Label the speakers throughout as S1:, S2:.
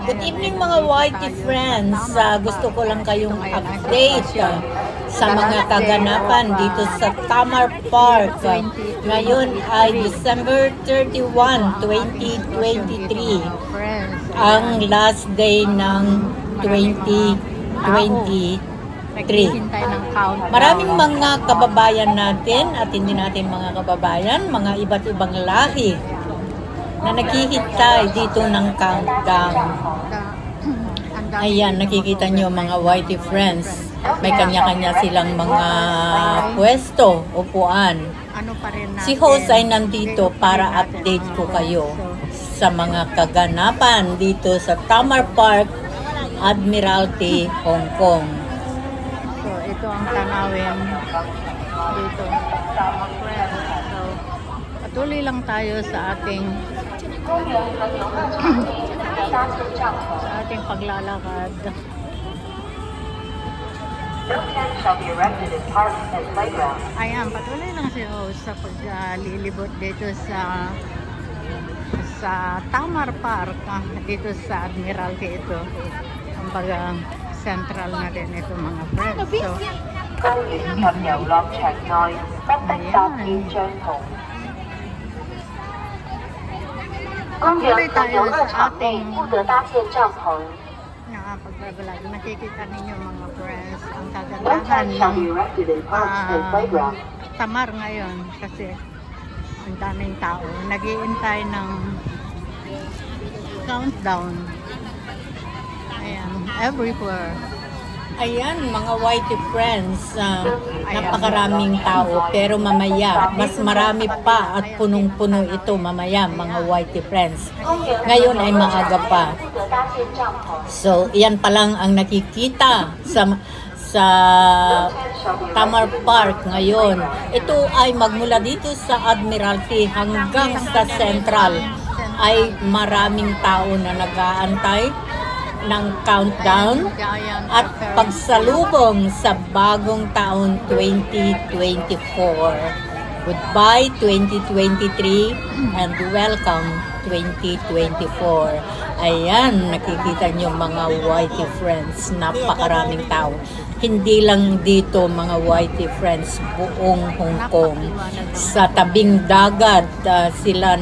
S1: Good evening mga whitey friends. Gusto ko lang kayong update sa mga kaganapan dito sa Tamar Park. Ngayon ay December 31, 2023. Ang last day ng 2023. Maraming mga kababayan natin at hindi natin mga kababayan, mga iba't ibang lahi na naghihintay dito ng countdown. Ayan, nakikita nyo mga whitey friends. May kanya-kanya silang mga pwesto, upuan. Si host ay nandito para update ko kayo sa mga kaganapan dito sa Tamar Park, Admiralty, Hong Kong.
S2: So, ito ang tanawin dito. So, patuloy lang tayo sa ating paglalakad. Ayan, patuloy lang si host sa paglilibot dito sa Tamar Park, dito sa Admiralty ito. Kumbaga, central na din ito mga friends. So, tuloy tayo sa ating pagbabalag. Nakikita ninyo mga friends ang kagandahan ng Tamar ngayon kasi ang daming tao nag-iintay ng countdown. Ayan, everywhere.
S1: Ayan, mga whitey friends, napakaraming tao, pero mamaya, mas marami pa at punong-puno ito mamaya, mga whitey friends. Ngayon ay maaga pa. So, iyan pa lang ang nakikita sa Tamar Park ngayon. Ito ay magmula dito sa Admiralty hanggang sa Central ay maraming tao na nag-aantay ng countdown at pagsalubong sa bagong taon 2024. Goodbye 2023 and welcome 2024. Ayan, nakikita nyo mga whitey friends, napakaraming tao. Hindi lang dito mga whitey friends, buong Hong Kong. Sa tabing dagat sila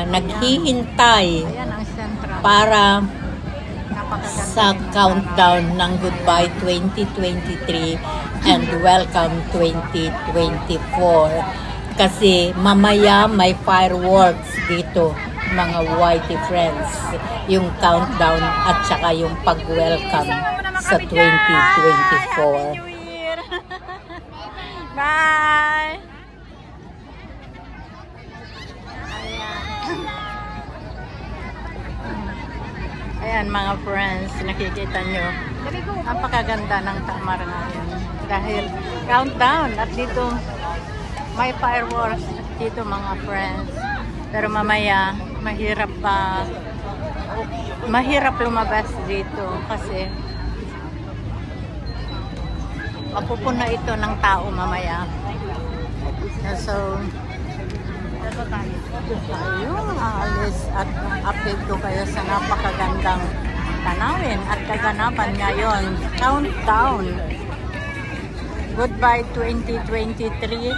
S1: naghihintay para sa countdown ng Goodbye 2023 and Welcome 2024. Kasi mamaya may fireworks dito mga whitey friends, yung countdown at saka yung pag-welcome sa 2024.
S2: Bye! Ayan mga friends, nakikita nyo napakaganda ng Tamar ngayon dahil countdown at dito may fireworks dito mga friends, pero mamaya mahirap lumabas dito kasi mapupuna ito ng tao mamaya. So yung aalis at update ko kayo sa napakagandang tanawin at kaganapan ngayon. Countdown. Goodbye 2023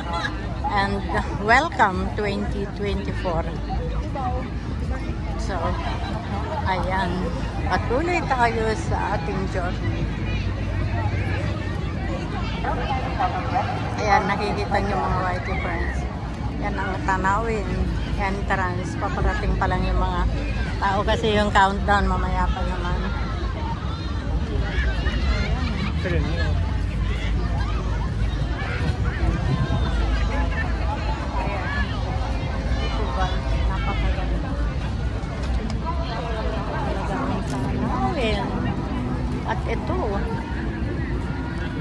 S2: and welcome 2024. So, ayan. Patuloy tayo sa ating journey. Ayan, nakikita nyo mga whitey friends. Yan ang tanawin, entrance. Paparating pa lang yung mga tao kasi yung countdown mamaya pa naman. Ayan. Ito ba? Napakaganda. Talagang tanawin. At ito,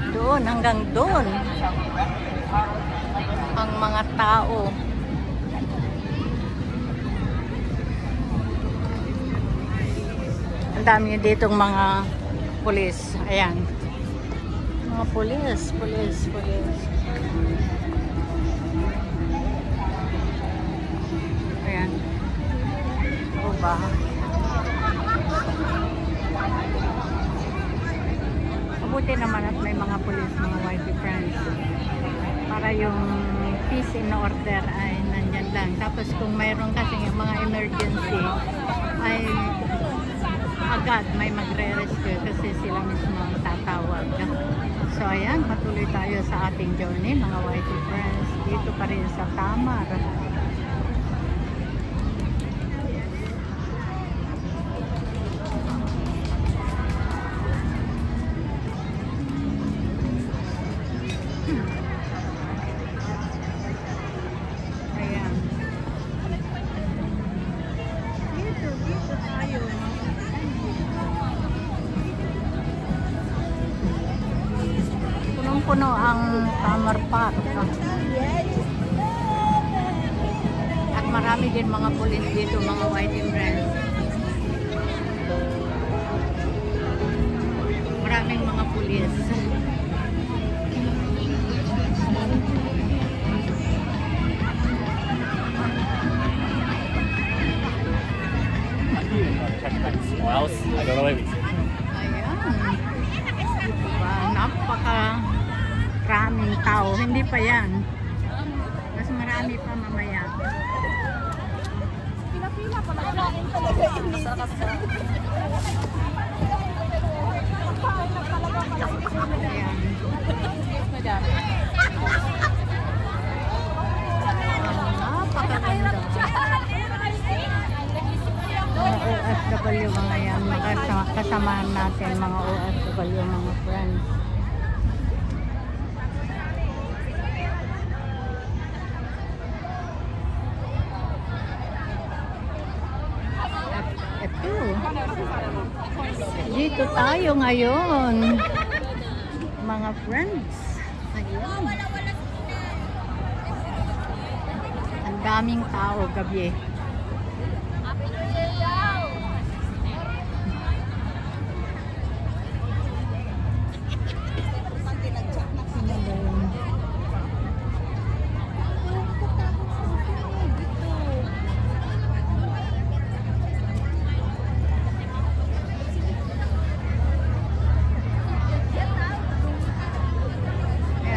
S2: doon hanggang doon ang mga tao. Ang dami ditong mga pulis. Ayan. Mga pulis. Ayan. O ba? mabuti naman at may mga pulis, mga whitey friends. Para yung peace in order ay nandyan lang. Tapos kung mayroon kasi yung mga emergency, ay agad may magre-rescue kasi sila mismo ang tatawag. So ayan, patuloy tayo sa ating journey, mga whitey friends. Dito pa rin sa Tamar. Punong-puno ang Tamar Park. At marami din mga pulis dito, mga whitey friends. Maraming mga pulis.
S3: I don't know where we
S2: Ayan. Diba? Napaka-raming tao. Hindi pa yan. Mas marami pa mamaya.
S4: Pila-pila pa nagkain talaga yun.
S2: Ayan. Napakaganda. Mga OFW mga yan, kasamahan natin mga OFW mga friends. At ito, dito tayo ngayon mga friends. Ayun. Ang daming tao gabi.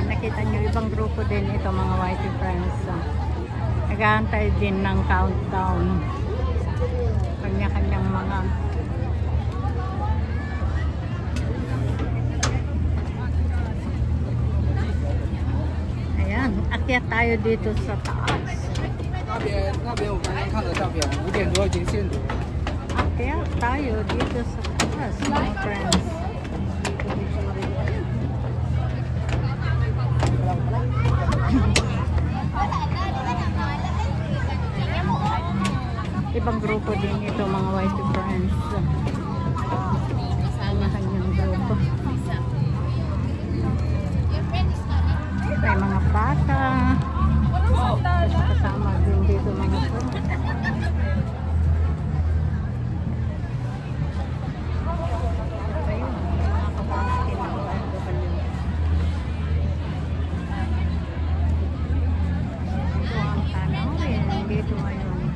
S2: Nakita nyo, ibang grupo din ito mga whitey friends. Nag-aantay din ng countdown. Kanya-kanyang mga ayan, akyat tayo dito sa taas.
S3: 那边我刚刚看的照片，5点多已经限堵。
S2: Akyat tayo dito sa taas mga friends. Ibang grupo din ito mga whitey friends. Kanya-kanyang grupo. May mga bata. Kasama din dito mga friends. Ayun, mga kapatid ng OFW. Ito ang tanawin. Dito ngayon.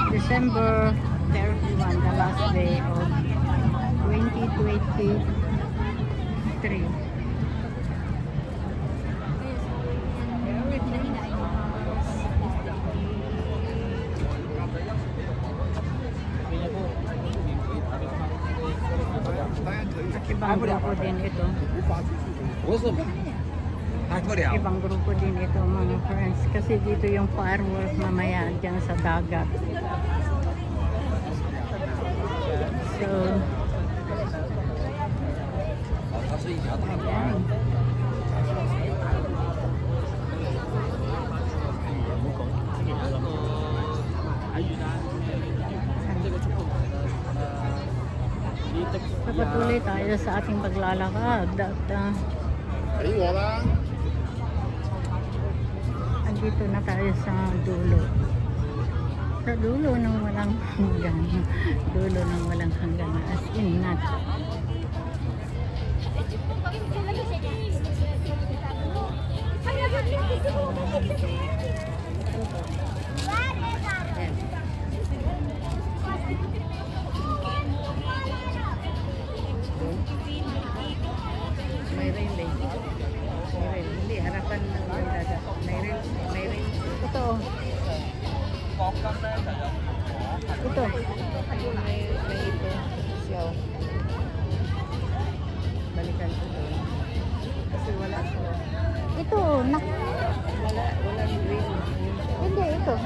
S2: December 31, the last day of 2023. At ibang grupo din ito. Ibang grupo din ito mga friends. Kasi dito yung fireworks mamaya dyan sa dagat. So, ayan. Patuloy tayo sa ating paglalakad at andito na tayo sa dulo. Sa dulo ng walang hanggan. Dulo ng walang hanggan. As in not. Ito. May ito. Siya. Balikan ko doon. Kasi wala ko. Ito. Walang green. Hindi, ito.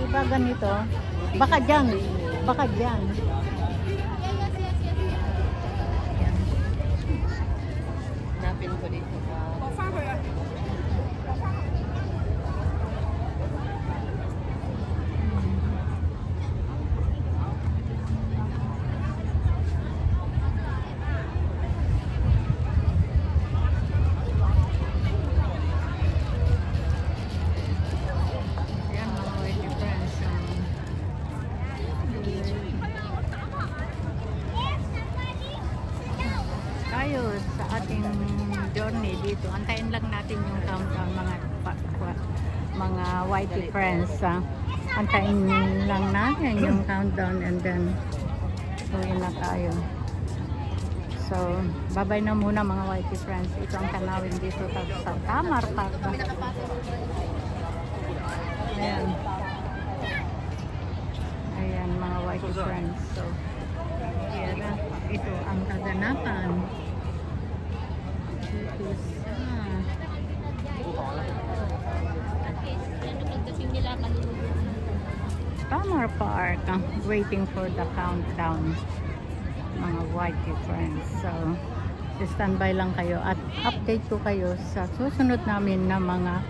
S2: Diba ganito? Baka dyan. Baka dyan. Napin ko dito. Tayo sa ating journey dito. Antayin lang natin yung countdown mga whitey friends. Antayin lang natin yung countdown and then uwi na tayo. So, bye-bye na muna mga whitey friends. Ito ang tanawin dito sa Tamar Park. Ayan. Ayan mga whitey friends. So, ito ang kaganapan. Tamar Park, waiting for the countdown mga whitey friends. So standby lang kayo at update ko kayo sa susunod namin na mga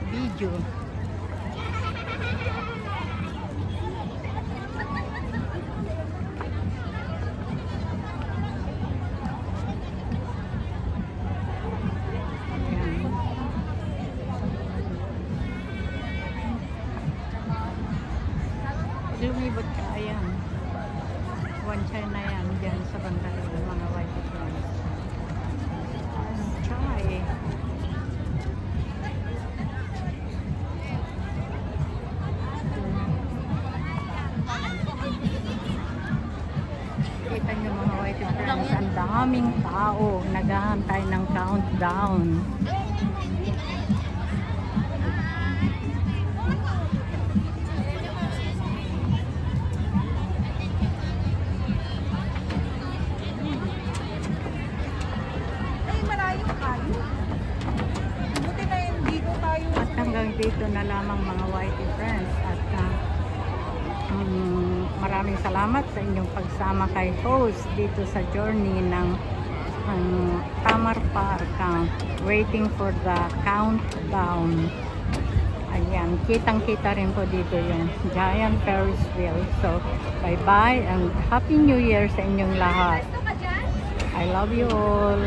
S2: video. Lumibot ka, ayan. One China yan, dyan sa banda ng mga white friends. Try. Kita nyo mga white friends, ang daming tao naghahantay ng countdown. Hanggang dito na lamang mga whitey friends at maraming salamat sa inyong pagsama kay host dito sa journey ng Tamar Park, waiting for the countdown. Ayan, kitang-kita rin po dito yung giant Ferris wheel. So, bye-bye and Happy New Year sa inyong lahat. I love you all.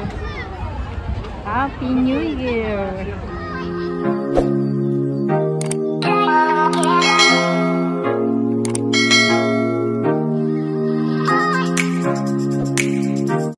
S2: Happy New Year!